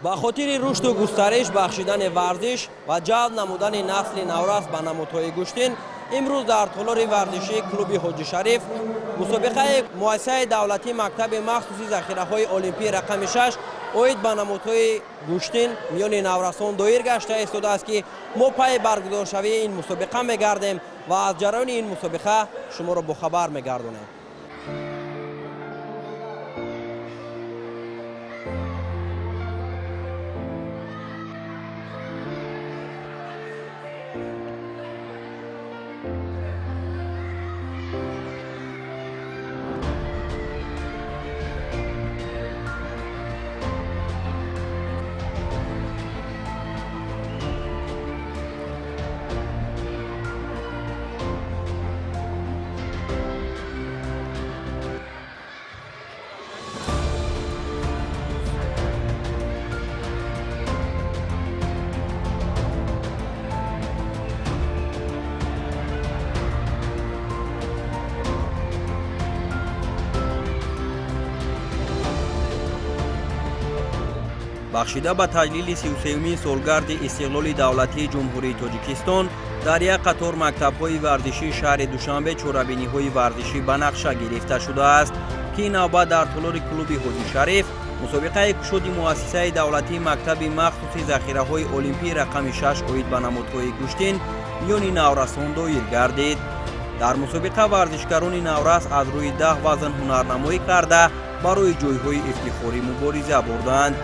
با خاطر رشد و گسترش بخشیدن ورزش و جلب نمودن نسل نورس به نمودهای گوشتین، امروز در تالار ورزشی کلوب حاجی شریف مسابقه مؤسسه دولتی مکتب مخصوصی ذخیره‌های المپی رقم 6 اوید به نمودهای گوشتین میان نورسان دایر گشته ایستاده است که ما پای برگزار شوی این مسابقه می‌گردیم و از جریان این مسابقه شما را با خبر می‌گردانیم. بخشیده به تجلیل 33مین سالگرد استقلال دولتی جمهوری تاجیکستان در یک قطار مکتب‌های ورزشی شهر دوشنبه چهاربینی‌های ورزشی به نقشه گرفته شده است که این نوبت در تالار کلوب حاجی شریف مسابقه کشاد مؤسسه دولتی مکتب مخصوصی ذخیره‌های المپی رقم 6 اوید به نمودهای گوشتین میان نورسان دایر گردید. در مسابقه ورزشکاران نورس از روی 10 وزن هنرنمایی کرده برای جای‌های افتخاری مبارزه بردند.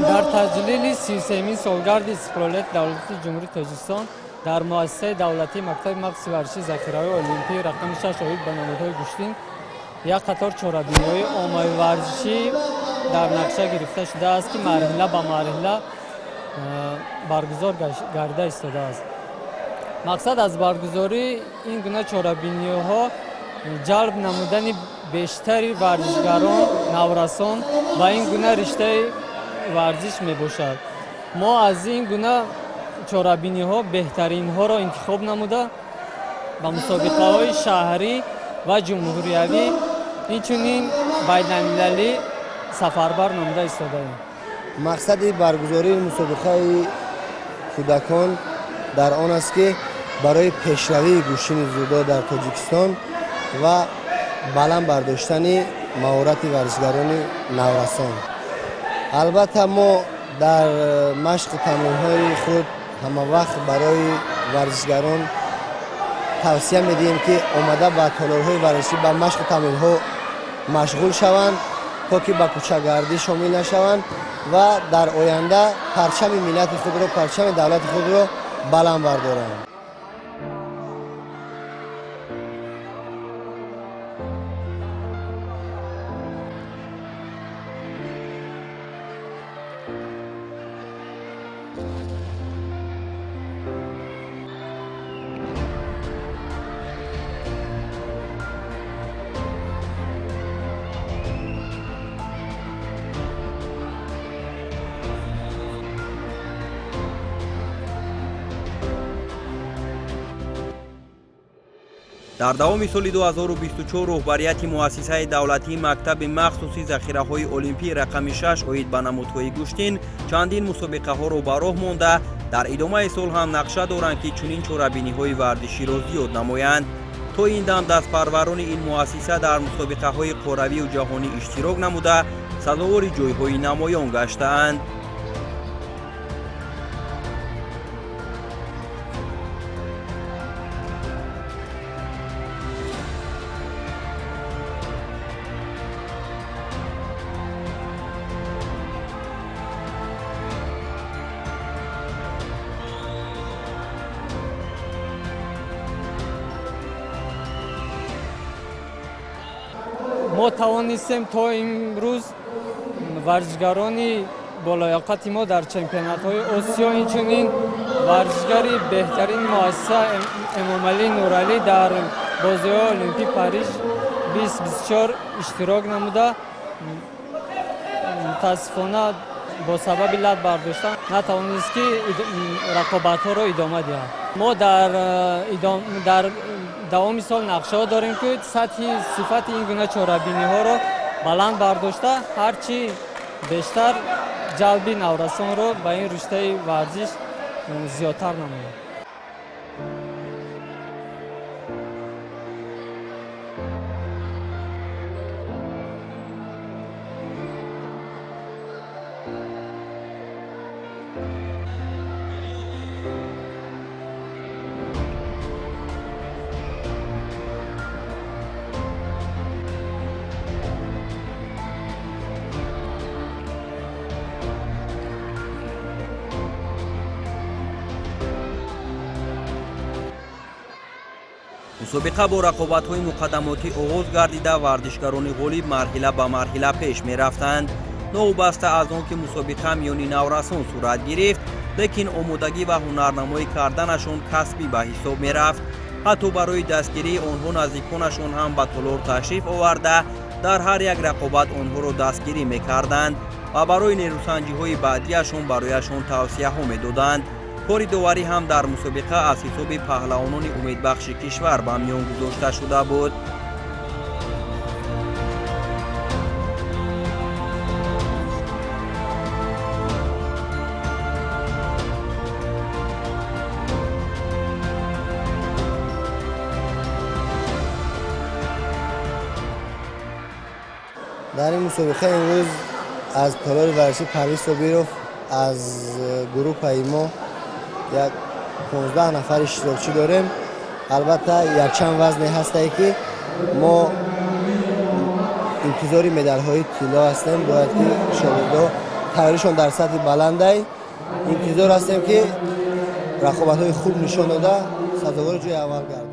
در تجلیل 33مین سالگرد استقلال دولتی جمهوری تاجیکستان در مؤسسه دولتی مکتب مخصوصی ورزشی ذخیره‌های المپی رقم 6 اوید به نمودهای گوشتین یک قطار چهاربینی‌های عامه ورزشی در نقشه گرفته شده است که مرحله به مرحله برگزار گردیده ایستاده است. مقصد از برگزاری این گونه چهاربینی‌ها جلب نمودن بیشتری ورزشکاران نورسان و این گونه رشته ورزش می باشد. ما از این گونه چهاربینی‌ها بهترین ها را انتخاب نموده با مسابقه های شهری و جمهوریوی اینچنین بین‌المللی سفربر نموده ایستاده ایم. مقصد برگزاری مسابقه کودکان در آن است که برای پیشروی گوشین زودا در تاجیکستان و بلند برداشتن مهارت ورزشکاران نورسان. البته ما در مشق تمرین‌های خود همه وقت برای ورزشکاران توصیه می‌دهیم که آمده به تالارهای ورزشی به مشق تمرین‌ها مشغول شوند تا که به کوچه‌گردی شامل نشوند و در آینده پرچم ملت خود را، پرچم دولت خود را بلند بردارند. در دوام سال 2024 رهبریت مؤسسه دولتی مکتب مخصوصی ذخیره‌های المپی رقم 6 اوید به نمودهای گوشتین چندین مسابقه ها را به راه مانده در ادامه سال هم نقشه دارند که چنین چهاربینی‌های ورزشی را زیاد نمایند. تا این دم دستپروران این مؤسسه در مسابقه های قهرمی و جهانی اشتراک نموده سزاوار جای‌های نمایان گشته‌اند. ما توانستیم تا امروز ورزشکاران بالایاقت ما در چمپیونات‌های آسیا اینچنین ورزشکاری بهترین مؤسسه امامعلی نورعلی در بازی‌های المپیک پاریس 2024 اشتراک نموده متاسفانه با سبب لت برداشتن نتوانست که رقابت ها را ادامه دهد. ما در دوام سال نقشه ها داریم که سطح صفت این گونه چهاربینی ها را بلند برداشته هرچی بیشتر جلب نورسان را به این رشته ورزش زیادتر نماید. مسابقه با رقابت‌های مقدماتی آغاز گردیده ورزشکاران غالب مرحله به مرحله پیش می‌رفتند. نوبسته از آن که مسابقه میانی نورسان صورت گرفت، لیکن آمادگی و هنرنمایی کردنشان کسبی به حساب می‌رفت. حتی برای دستگیری آنها نزدیکانشان هم به تالار تشریف آورده در هر یک رقابت آنها را دستگیری می‌کردند و برای نیروسنجی‌های بعدیشان برایشان توصیه‌ها می‌دادند. کار داوری هم در مسابقه از حساب پهلوانان امیدبخش کشور به میان گذاشته شده بود. در این مسابقه امروز از تالار ورزشی پرویز صابیروف از گروه ایما یک 15 نفر اشتراکچی داریم. البته یک چند وزنی هسته که ما انتظاری مدال های طلا هستیم. باید که شاگردها تیاریشون در سطح بلنده انتظار هستیم که رقابت های خوب نشان داده سزاوار جای اول گردند.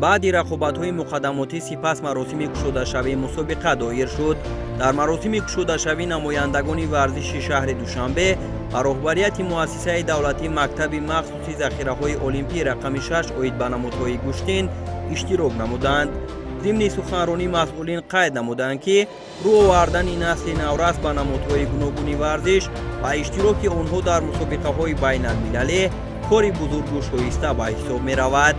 بعد رقابت‌های مقدماتی سپس مراسم گشوده شوی مسابقه دایر شد. در مراسم گشوده شوی نمایندگان ورزشی شهر دوشنبه با رهبریت مؤسسه دولتی مکتب مخصوصی ذخیره‌های المپی رقم 6 عاید به نمادهای گوشتین اشتراک نمودند. ضمن سخنرانی مسئولین قید نمودند که رو آوردن نسل نورس به نمادهای گوناگون ورزش و اشتراک آنها در مسابقه‌های بین‌المللی کاری بزرگ و شایسته به حساب می‌رود.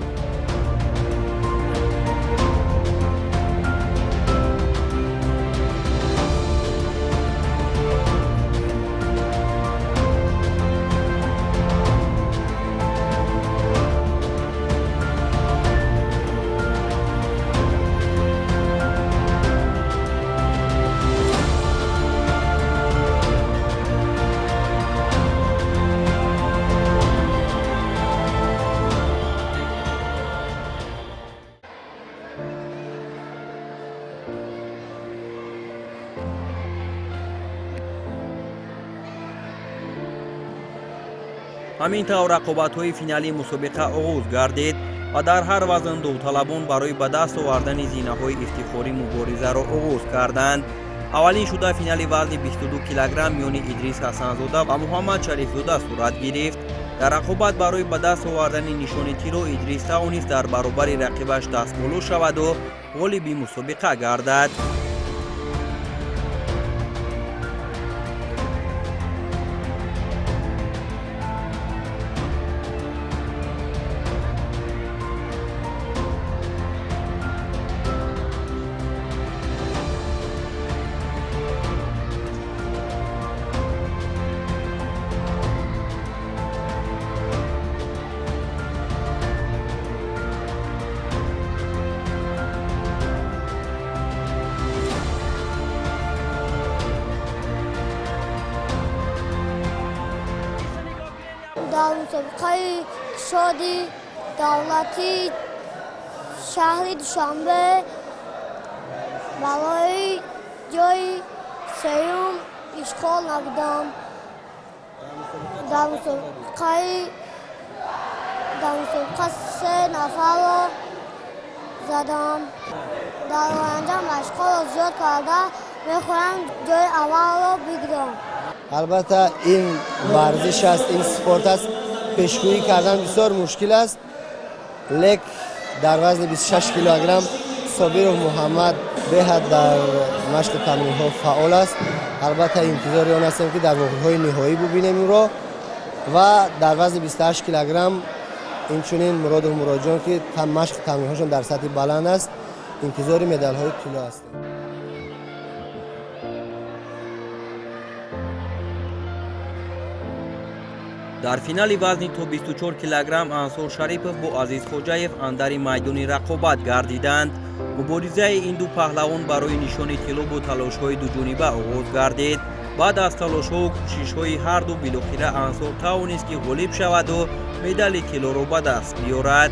همینطور رقابت‌های فینالی مسابقه آغاز گردید و در هر وزن داوطلبان برای به دست آوردن زینه‌های افتخاری مبارزه را آغاز کردند. اولین شده فینال وزن 22 کیلوگرم میان ادریس حسن‌زاده و محمد شریف‌زاده صورت گرفت. در رقابت برای به دست آوردن نشان طلا ادریس توانست در برابر رقیبش دستمالو شود و غالب مسابقه گردد. در مسابقه شادی دولتی شهر دوشنبه برای جای سیوم اشغال نبودم. در مسابقه 3 نفر را زدم. در آینده مشغول را زیاد کرده میخواهم جای اول را بگیرم. البته این ورزش است، این سپورت است، پیشگویی کردن بسیار مشکل است. لیک در وزن 26 کیلوگرم صابر محمد به حد در مشق تمرین ها فعال است. البته انتظار آن هستیم که در واقعهای نهایی ببینیم او را و در وزن 28 کیلوگرم اینچنین مراد و مراجعان که مشق تمرین هاشون در سطح بلند است، انتظار مدال های طلا هستیم. در فینال وزن تا 24 کیلوگرم انصار شریفов با عزیز خوجایف اندر میدان رقابت گردیدند. مبارزه این دو پهلوان برای نشان طلا با تلاش‌های دو جانبه آغاز گردید. بعد از تلاش‌ها و کوشش‌های هر دو بالاخره انصار توانست که غالب شود و مدال طلا را به دست بیاورد.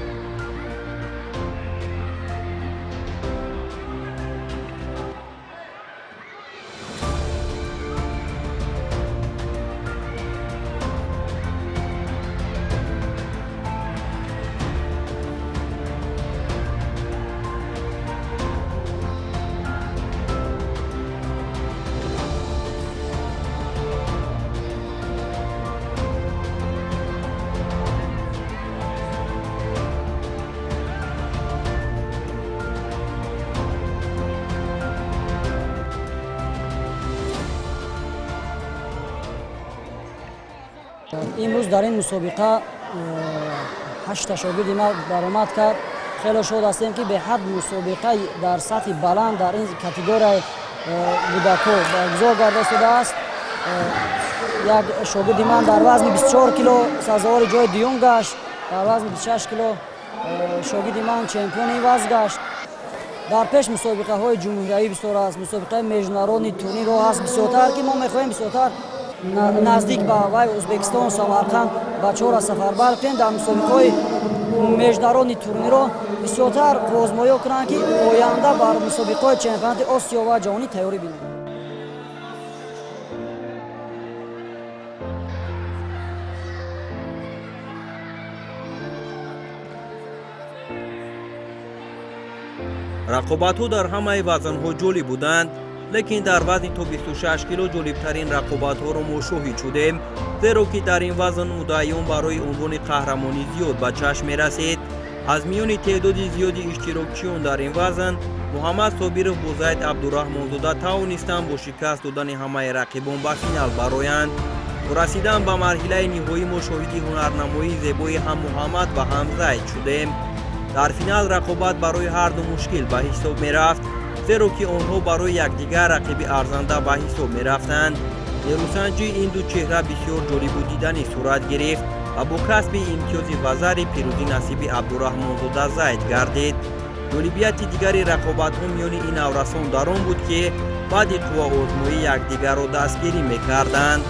امروز در این مسابقه 8 شاگرد ما برآمد کرد. خیلی شاد هستیم که به حد مسابقه در سطح بلند در این کاتگوری کودکان برگزار گردیده شده است. یک شاگرد من در وزن 24 کیلو سزاوار جای دیوم گشت. در وزن 26 کیلو شاگرد من چمپیون این وزن گشت. در پیش مسابقه های جمهوری بسیار است، مسابقه میجنرانی تورنیر هست بسیارتر که ما میخواهیم بسیارتر نزدیک به وای ازبکستان سمرقند بچه‌ها را سفربر کنیم در مسابقه‌های میجنرانی تورنیر بسیارتر آزمایی کنند که آینده بر مسابقه‌های چمپیونات آسیا و جهانی تیاری بینند. رقابت‌ها در همه وزن‌ها جالب بودند، لیکن در وزن تا 26 کیلو جالب‌ترین رقابت‌ها را ما شاهد شدیم، زیرا که در این وزن مدعیان برای عنوان قهرمانی زیاد به چشم می‌رسید. از میان تعداد زیادی اشتراکچیان در این وزن، محمد صابرov با زید عبدالرحمن‌زاده توانستند با شکست دادن همه رقیبان به فینال برآیند. با رسیدن به مرحله نهایی ما شاهد هنرنمایی زیبای هم محمد و هم زید شدیم. در فینال رقابت برای هر دو مشکل به حساب می‌رفت، زیرا که آنها برای یکدیگر رقیب ارزنده به حساب می‌رفتند. نیروسنجی این دو چهره بسیار جالب و دیدنی صورت گرفت و با کسب امتیاز وزر پیروزی نصیب عبدالرحمن‌زاده زید گردید. جالبیت دیگری رقابت‌ها میان این نورسان در آن بود که بعد قوا آزمایی یکدیگر را دستگیری می‌کردند.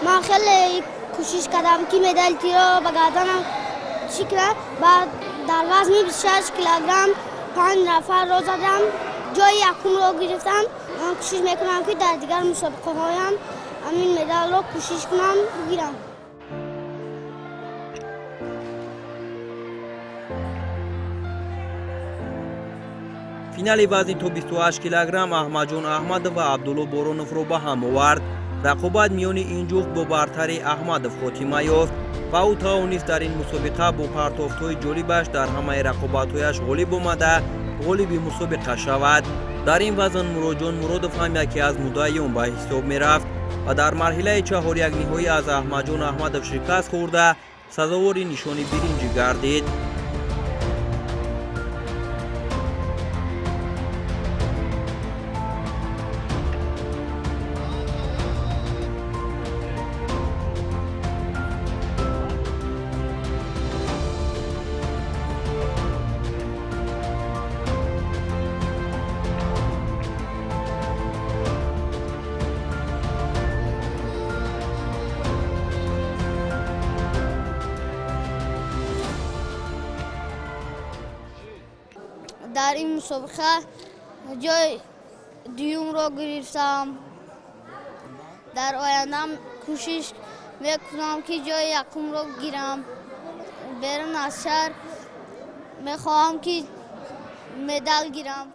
من خیلی کوشش کردم که مدال طلا به گردنم کنم. بعد در وزن 26 کیلوگرم 5 نفر را زدم، جای یکم را گرفتم. من کوشش میکنم که در دیگر مسابقه هایم همین مدال را کوشش کنم بگیرم. فینال وزن تا 28 کیلوگرم احمدجان احمدov و عبدالله بارونov را به هم آورد. رقابت میان این جفت با برتری احمدov خاتمه یافت و او توانست در این مسابقه با پرتافت‌های جالبش در همه رقابت‌هایش غالب آمده غالب مسابقه شود. در این وزن مراجعان مرادov هم یکی از مدعیان به حساب می‌رفت و در مرحله چهار یک نهایی از احمدجان احمدov شکست خورده سزاوار نشان برنج گردید. дар ин мусобиқа ҷои дуюмро гирифтам. дар ояндам кӯшиш мекунам ки ҷои якумро гирам. берун аз шаҳр мехоҳам ки медал гирам.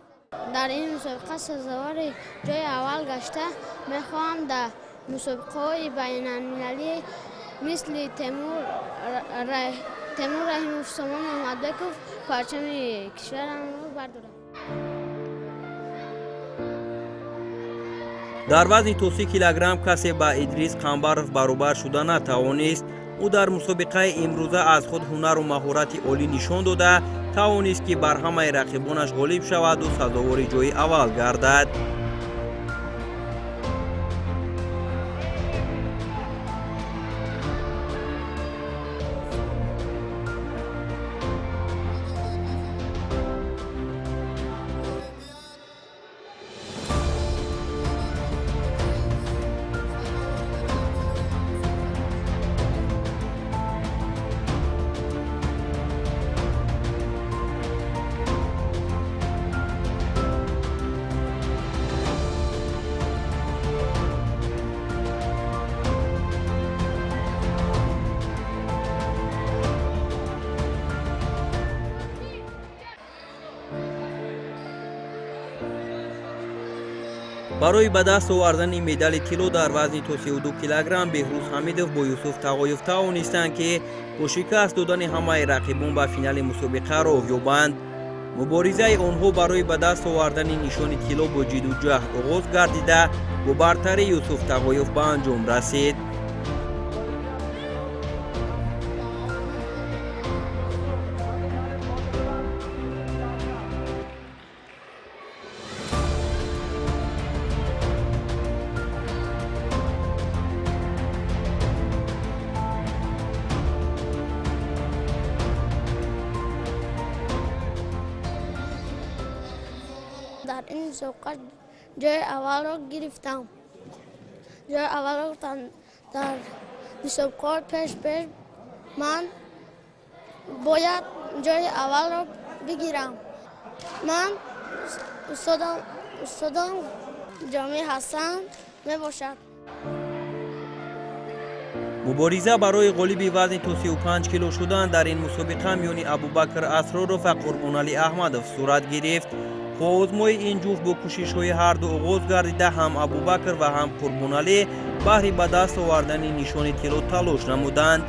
дар ин мусобиқа сазовори ҷои аввал гашта мехоҳам дар мусобиқаҳои байналмилалӣ мисли Темур Раҳимов, Сомон Маҳмадбеков парчами кишварамро бардорам. дар вазни то 30 килограмм касе ба Идрис Қамбаров баробар шуда натавонист. ӯ дар мусобиқаи имрӯза аз худ ҳунару маҳорати олӣ нишон дода тавонист ки бар ҳамаи рақибонаш ғолиб шаваду сазовори ҷои аввал гардад. барои ба даст овардани медали тилло дар вазни то 32 килограмм Беҳрӯз Ҳамидов бо Юсуф Тағоев тавонистанд ки бо шикаст додани ҳамаи рақибон ба финали мусобиқа роҳ ёбанд. муборизаи онҳо барои ба даст овардани нишони тилло бо ҷидду ҷаҳд оғоз гардида бо бартарии Юсуф Тағоев ба анҷом расид. дар ин мусобиқа ҷои аввалро гирифтам. ҷои аввалро дар мусобиқаҳои пеш ман бояд ҷои аввалро бигирам. ман устодам ҷомеъ Ҳасан мебошад. мубориза барои ғолиби вазни то 35 кило шудан дар ин мусобиқа миёни Абубакр Асроров ва Қурбоналӣ Аҳмадов сурат гирифт. озмои ин ҷуфт бо кӯшишҳои ҳарду оғоз гардида ҳам Абубакр ва ҳам Қурбоналӣ баҳри ба даст овардани нишони тилло талош намуданд.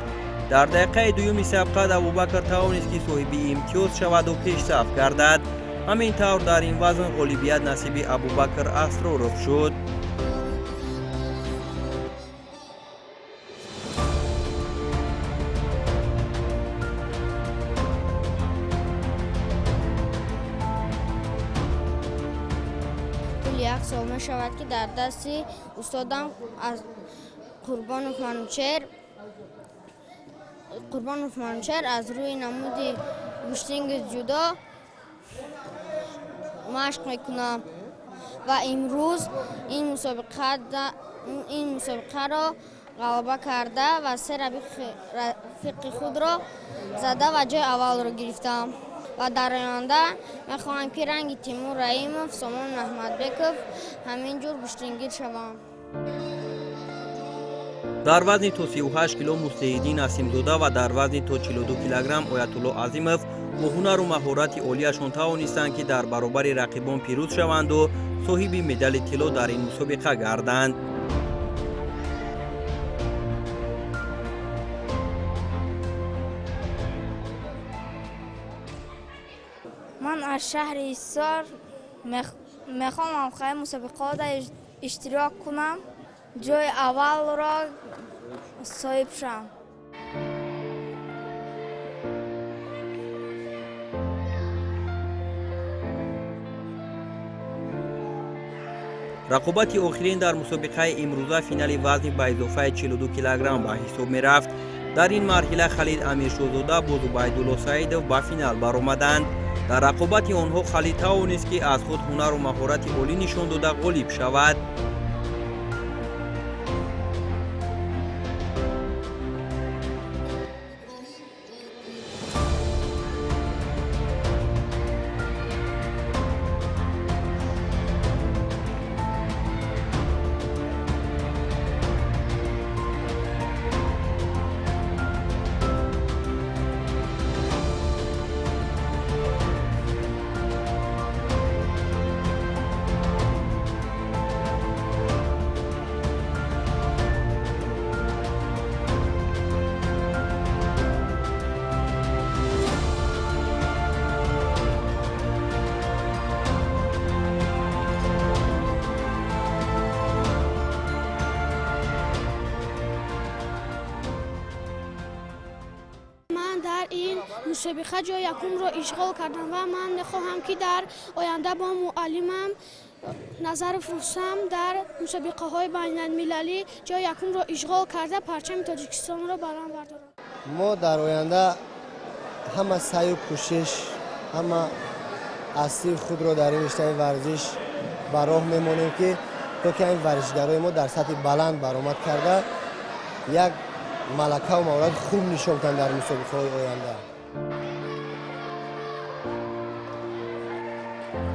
дар дақиқаи дуюми сабқат Абубакр тавонист ки соҳиби имтиёз шаваду пешсаф гардад. ҳамин тавр дар ин вазн ғолибият насиби Абубакр Асроров шуд. як сол мешавад ки дар дасти устодам аз Қурбонов Манучер аз рӯи намуди гӯштинги ҷудо машқ мекунам ва имрӯз ин мусобиқаро ғалаба карда ва се рафиқи худро зада ва ҷои аввалро гирифтам. ва дар оянда мехоҳам ки ранги Тимур Раимов, Сомон Маҳмадбеков ҳамин ҷур гӯштингир шавам. дар вазни то 38 кило Мустаҳиддин Насимзода ва дар вазни то 42 килограмм Оятулло Азимов бо ҳунару маҳорати олияшон тавонистанд ки дар баробари рақибон пирӯз шаванду соҳиби медали тилло дар ин мусобиқа гарданд. ман аз шаҳри Ҳисор мехоҳам хай мусобиқаҳода иштирок кунам, ҷои аввалро соҳиб шавам. рақобати охирин дар мусобиқаи имрӯза финали вазни ба изофаи 42 килограмм ба ҳисоб мерафт. дар ин марҳила Халид Амиршоҳзода бо Зубайдулло Саидов ба финал баромаданд. дар рақобати онҳо Халид тавонист ки аз худ ҳунару маҳорати олӣ нишон дода ғолиб шавад. мусобиқа ҷои якумро ишғол кардам ва ман мехоҳам ки дар оянда бо муаллимам Назаров Рустам дар мусобиқаҳои байналмилалӣ ҷои якумро ишғол карда парчами Тоҷикистонро баланд бардорам. мо дар оянда ҳама саъю кӯшиш, ҳама асри худро дар ин риштаи варзиш ба роҳ мемонем ки то ки ин варзишгарои мо дар сатҳи баланд баромад карда як малакаву маҳорати хуб нишон кунанд дар мусобиқаҳои оянда.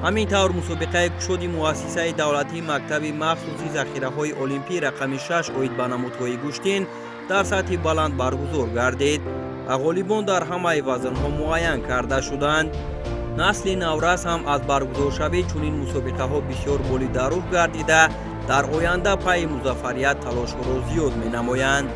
ҳамин тавр мусобиқаи кушоди муассисаи давлатии мактаби махсуси захираҳои олимпии рақами 6 оид ба намудҳои гӯштин дар сатҳи баланд баргузор гардид ва ғолибон дар ҳамаи вазнҳо муайян карда шуданд. насли наврас ҳам аз баргузоршавии чунин мусобиқаҳо бисёр болида рух гардида дар оянда пайи музаффарият талошҳоро зиёд менамоянд.